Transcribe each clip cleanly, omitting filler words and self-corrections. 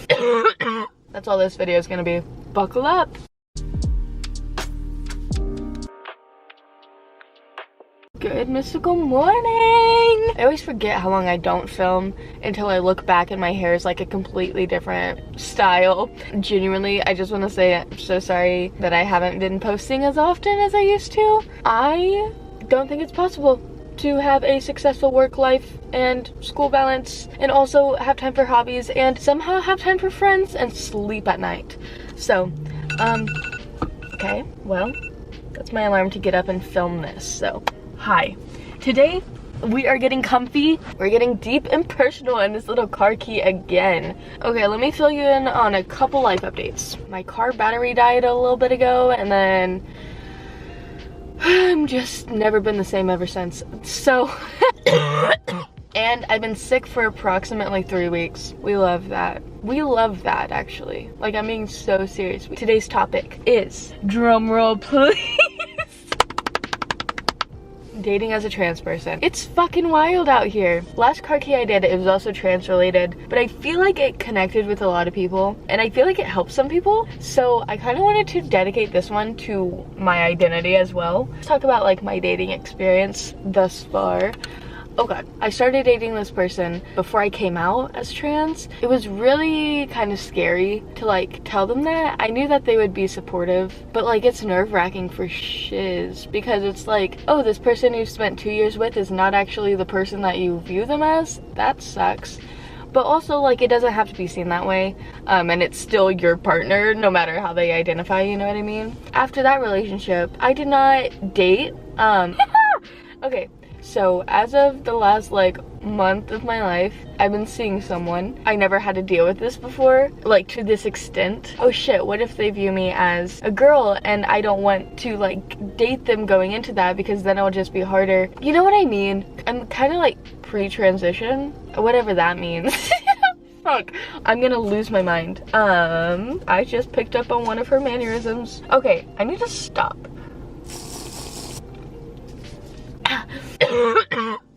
That's all this video is gonna be. Buckle up. Good mystical morning. I always forget how long I don't film until I look back and my hair is like a completely different style. Genuinely, I just want to say I'm so sorry that I haven't been posting as often as I used to. I don't think it's possible to have a successful work life and school balance and also have time for hobbies and somehow have time for friends and sleep at night. So, okay, well, that's my alarm to get up and film this, so. Hi, today we are getting comfy, we're getting deep and personal in this little car key again. Okay, let me fill you in on a couple life updates. My car battery died a little bit ago and then I'm just never been the same ever since. So, and I've been sick for approximately 3 weeks. We love that. We love that actually. Like, I'm being so serious. Today's topic is, drumroll please, dating as a trans person. It's fucking wild out here. Last car key I did, it was also trans related, but I feel like it connected with a lot of people and I feel like it helped some people. So I kind of wanted to dedicate this one to my identity as well. Let's talk about like my dating experience thus far. Oh god, I started dating this person before I came out as trans. It was really kind of scary to like tell them that. I knew that they would be supportive, but like it's nerve-wracking for shiz because it's like, oh, this person you spent 2 years with is not actually the person that you view them as. That sucks. But also, like, it doesn't have to be seen that way, and it's still your partner no matter how they identify, you know what I mean? After that relationship, I did not date. Okay. So as of the last like month of my life, I've been seeing someone. I never had to deal with this before, like to this extent. Oh shit, what if they view me as a girl and I don't want to like date them going into that because then it'll just be harder. You know what I mean? I'm kind of like pre-transition, whatever that means. Fuck, I'm gonna lose my mind. I just picked up on one of her mannerisms. Okay, I need to stop.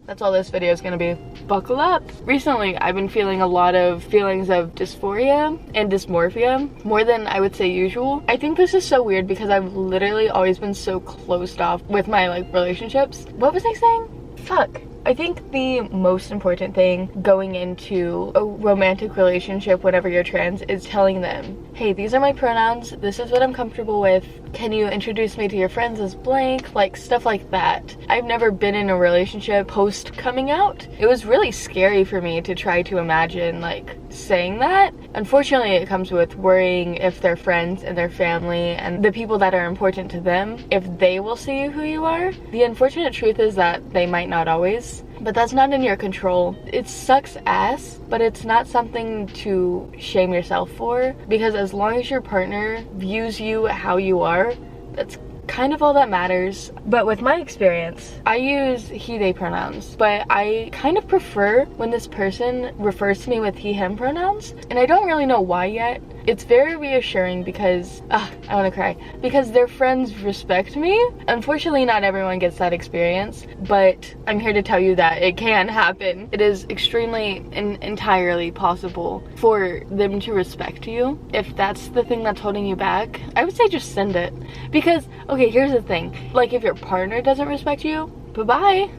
That's all this video is gonna be. Buckle up. Recently, I've been feeling a lot of feelings of dysphoria and dysmorphia, more than I would say usual. I think this is so weird because I've literally always been so closed off with my like relationships. What was I saying? Fuck. I think the most important thing going into a romantic relationship whenever you're trans is telling them, hey, these are my pronouns, this is what I'm comfortable with, can you introduce me to your friends as blank, like stuff like that. I've never been in a relationship post coming out. It was really scary for me to try to imagine like saying that. Unfortunately, it comes with worrying if their friends and their family and the people that are important to them, if they will see who you are. The unfortunate truth is that they might not always. But that's not in your control. It sucks ass, but it's not something to shame yourself for, because as long as your partner views you how you are, that's kind of all that matters. But with my experience, I use he, they pronouns, but I kind of prefer when this person refers to me with he, him pronouns, and I don't really know why yet. It's very reassuring because, I want to cry, because their friends respect me. Unfortunately, not everyone gets that experience, but I'm here to tell you that it can happen. It is extremely and entirely possible for them to respect you. If that's the thing that's holding you back, I would say just send it. Because, okay, here's the thing. Like, if your partner doesn't respect you, bye-bye.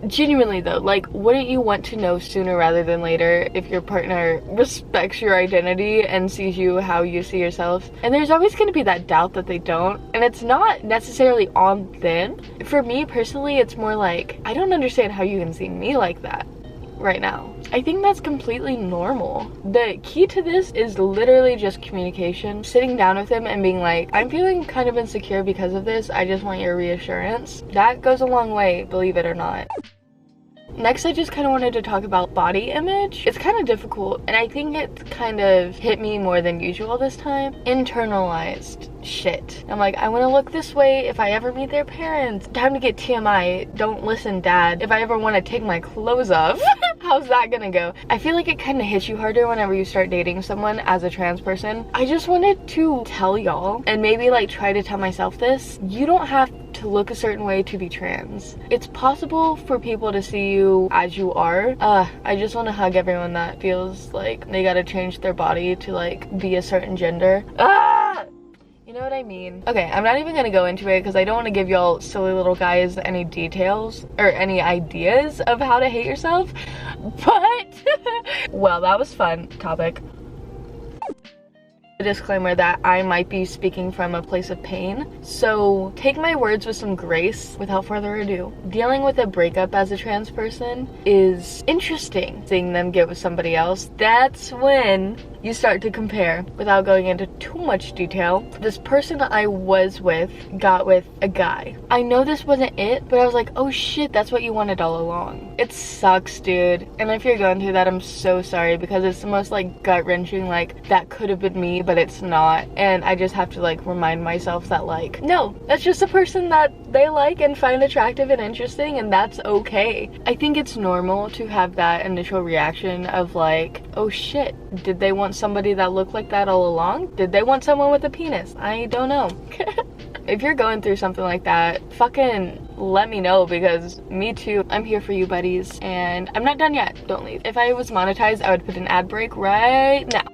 Genuinely though, like, wouldn't you want to know sooner rather than later if your partner respects your identity and sees you how you see yourself? And there's always going to be that doubt that they don't, and it's not necessarily on them. For me personally, it's more like, I don't understand how you can see me like that right now. I think that's completely normal. The key to this is literally just communication. Sitting down with him and being like, I'm feeling kind of insecure because of this. I just want your reassurance. That goes a long way, believe it or not. Next, I just kind of wanted to talk about body image. It's kind of difficult, and I think it kind of hit me more than usual this time. Internalized shit. I'm like, I want to look this way if I ever meet their parents. Time to get TMI. Don't listen, dad. If I ever want to take my clothes off, how's that gonna go? I feel like it kind of hits you harder whenever you start dating someone as a trans person. I just wanted to tell y'all, and maybe like try to tell myself this, you don't have to to look a certain way to be trans. It's possible for people to see you as you are. I just want to hug everyone that feels like they gotta change their body to like be a certain gender. You know what I mean? Okay, I'm not even gonna go into it because I don't want to give y'all silly little guys any details or any ideas of how to hate yourself, but well, that was fun topic. A disclaimer that I might be speaking from a place of pain, so take my words with some grace. Without further ado, dealing with a breakup as a trans person is interesting. Seeing them get with somebody else, that's when you start to compare. Without going into too much detail, this person I was with got with a guy. I know this wasn't it, but I was like, oh shit, that's what you wanted all along. It sucks, dude. And if you're going through that, I'm so sorry, because it's the most like gut-wrenching, like that could have been me, but it's not. And I just have to like remind myself that like, no, that's just a person that they like and find attractive and interesting, and that's okay. I think it's normal to have that initial reaction of like, oh shit, did they want somebody that looked like that all along? Did they want someone with a penis? I don't know. If you're going through something like that, fucking let me know, because me too. I'm here for you, buddies, and I'm not done yet. Don't leave. If I was monetized, I would put an ad break right now.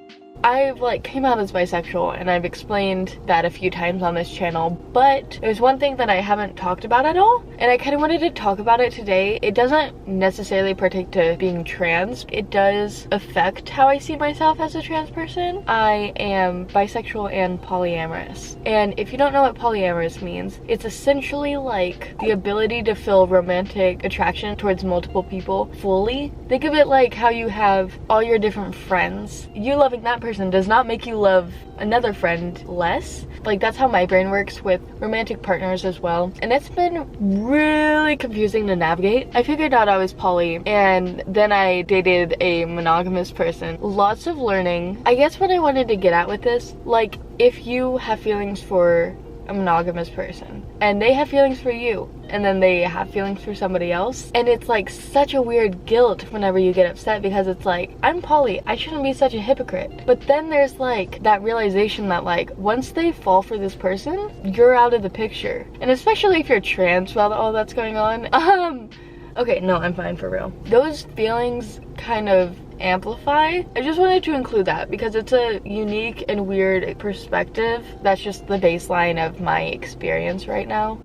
I've like came out as bisexual, and I've explained that a few times on this channel, but there's one thing that I haven't talked about at all, and I kind of wanted to talk about it today. It doesn't necessarily partake to being trans. It does affect how I see myself as a trans person. I am bisexual and polyamorous, and if you don't know what polyamorous means, it's essentially like the ability to feel romantic attraction towards multiple people fully. Think of it like how you have all your different friends. You loving that person does not make you love another friend less. Like, that's how my brain works with romantic partners as well, and it's been really confusing to navigate. I figured out I was poly, and then I dated a monogamous person. Lots of learning. I guess what I wanted to get at with this, like, if you have feelings for a monogamous person and they have feelings for you, and then they have feelings for somebody else, and it's like such a weird guilt whenever you get upset, because it's like, I'm poly, I shouldn't be such a hypocrite. But then there's like that realization that like once they fall for this person, you're out of the picture. And especially if you're trans while all that's going on. Okay, no, I'm fine, for real. Those feelings kind of amplify. I just wanted to include that because it's a unique and weird perspective. That's just the baseline of my experience right now.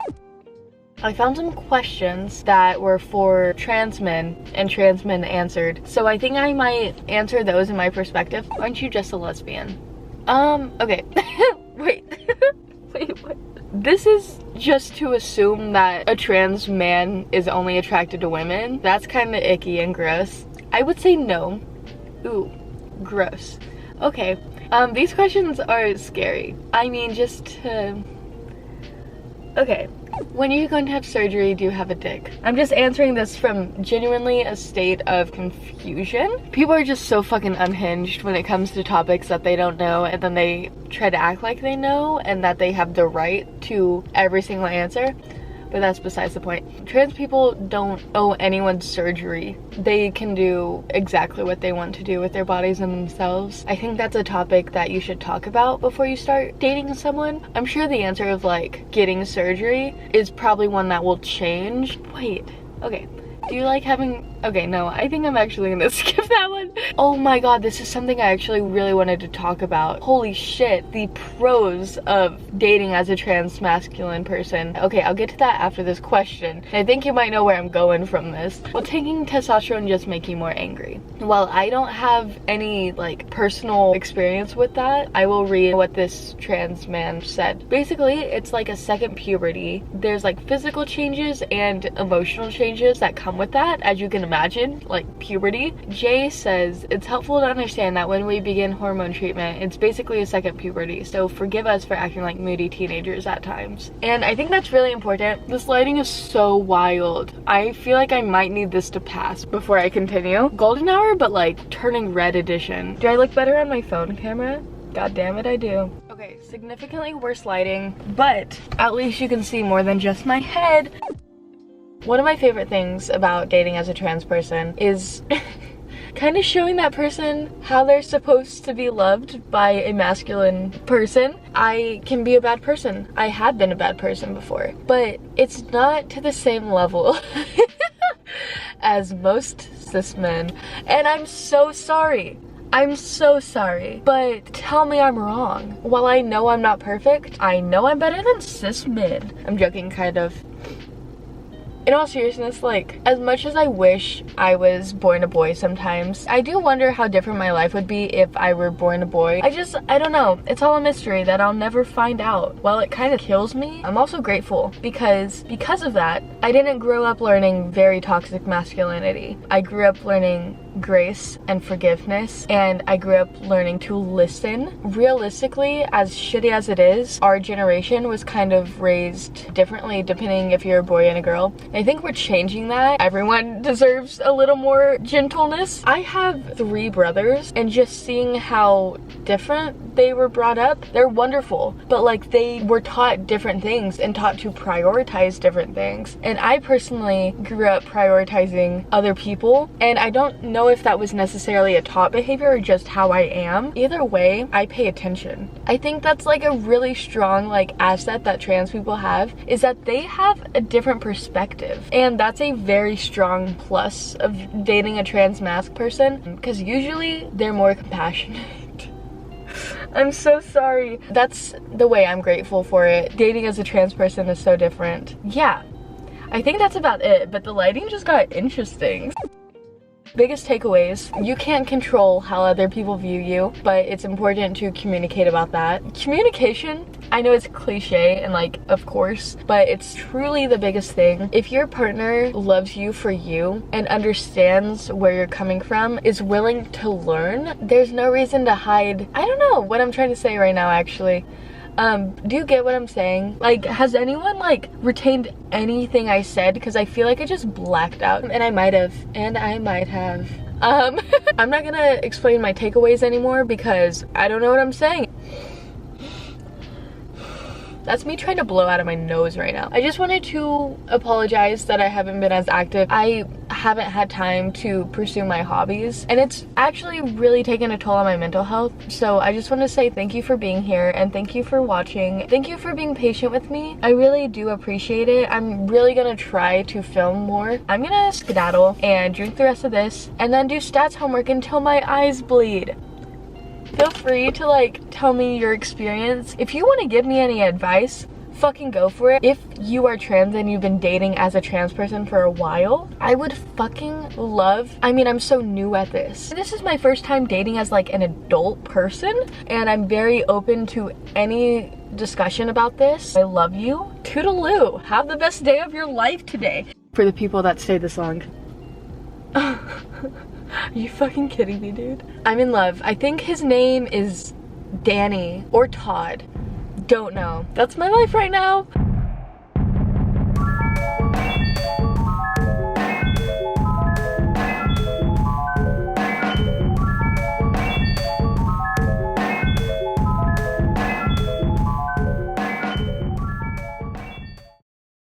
I found some questions that were for trans men, and trans men answered, so I think I might answer those in my perspective. Aren't you just a lesbian? Okay. Wait. Wait, what? This is just to assume that a trans man is only attracted to women. That's kind of icky and gross. I would say no. Ooh, gross. Okay, these questions are scary. I mean, just to... Okay, when are you going to have surgery? Do you have a dick? I'm just answering this from genuinely a state of confusion. People are just so fucking unhinged when it comes to topics that they don't know, and then they try to act like they know and that they have the right to every single answer. But that's besides the point. Trans people don't owe anyone surgery. They can do exactly what they want to do with their bodies and themselves. I think that's a topic that you should talk about before you start dating someone. I'm sure the answer of like getting surgery is probably one that will change. Wait, okay. Do you like having... Okay, no, I think I'm actually gonna skip that one. Oh my god, this is something I actually really wanted to talk about. Holy shit, the pros of dating as a trans masculine person. Okay, I'll get to that after this question. I think you might know where I'm going from this. Will taking testosterone just make you more angry? While I don't have any like personal experience with that, I will read what this trans man said. Basically, it's like a second puberty. There's like physical changes and emotional changes that come with that, as you can imagine, like puberty. Jay says, it's helpful to understand that when we begin hormone treatment, it's basically a second puberty, so forgive us for acting like moody teenagers at times. And I think that's really important. This lighting is so wild. I feel like I might need this to pass before I continue. Golden hour, but like turning red edition. Do I look better on my phone camera? God damn it, I do. Okay, significantly worse lighting, but at least you can see more than just my head. One of my favorite things about dating as a trans person is kind of showing that person how they're supposed to be loved by a masculine person. I can be a bad person. I had been a bad person before, but it's not to the same level as most cis men, and I'm so sorry. I'm so sorry, but tell me I'm wrong. While I know I'm not perfect, I know I'm better than cis men. I'm joking, kind of. In all seriousness, like, as much as I wish I was born a boy sometimes, I do wonder how different my life would be if I were born a boy. I don't know. It's all a mystery that I'll never find out. While it kind of kills me, I'm also grateful because of that, I didn't grow up learning very toxic masculinity. I grew up learning grace and forgiveness, and I grew up learning to listen. Realistically, as shitty as it is, our generation was kind of raised differently depending if you're a boy and a girl. I think we're changing that. Everyone deserves a little more gentleness. I have 3 brothers, and just seeing how different they were brought up, they're wonderful, but like they were taught different things and taught to prioritize different things. And I personally grew up prioritizing other people, and I don't know if that was necessarily a taught behavior or just how I am. Either way, I pay attention. I think that's like a really strong like asset that trans people have, is that they have a different perspective, and that's a very strong plus of dating a trans masc person, because usually they're more compassionate. I'm so sorry. That's the way I'm grateful for it. Dating as a trans person is so different. Yeah, I think that's about it, but the lighting just got interesting. Biggest takeaways: you can't control how other people view you, but it's important to communicate about that. Communication, I know it's cliche and like, of course, but it's truly the biggest thing. If your partner loves you for you and understands where you're coming from, is willing to learn, there's no reason to hide. I don't know what I'm trying to say right now, actually. Do you get what I'm saying? Like, has anyone like retained anything I said? Because I feel like I just blacked out, and I might have. I'm not gonna explain my takeaways anymore because I don't know what I'm saying. That's me trying to blow out of my nose right now. I just wanted to apologize that I haven't been as active. I haven't had time to pursue my hobbies, and it's actually really taken a toll on my mental health. So I just want to say thank you for being here, and thank you for watching. Thank you for being patient with me. I really do appreciate it. I'm really gonna try to film more. I'm gonna skedaddle and drink the rest of this and then do stats homework until my eyes bleed. Feel free to like tell me your experience. If you want to give me any advice, fucking go for it. If you are trans and you've been dating as a trans person for a while, I would fucking love, I mean, I'm so new at this. This is my first time dating as like an adult person, and I'm very open to any discussion about this. I love you. Toodaloo. Have the best day of your life today. For the people that stayed this long. Are you fucking kidding me, dude? I'm in love. I think his name is Danny or Todd. Don't know. That's my life right now.